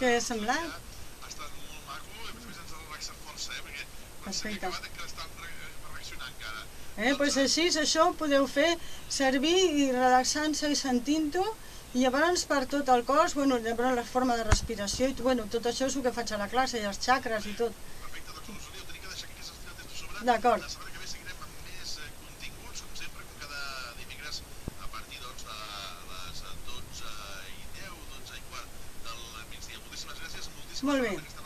Què ha semblat? Ha estat molt maco i a més ens ha relaxat força, perquè Perfecte. acabat encara estan reaccionant encara. Doncs així, això ho podeu fer servir i relaxant-se i sentint-ho, i llavors per tot el cos, llavors la forma de respiració, i tot això és el que faig a la classe, i els xacres i tot. Perfecte, doncs us hauria de tenir que deixar aquestes filetes de sobre. D'acord. La setmana que ve seguirem amb més continguts, com sempre, com cada dimecres, a partir de les 12:10, 12:15 del migdia. Moltíssimes gràcies, moltíssimes Molt bé. gràcies.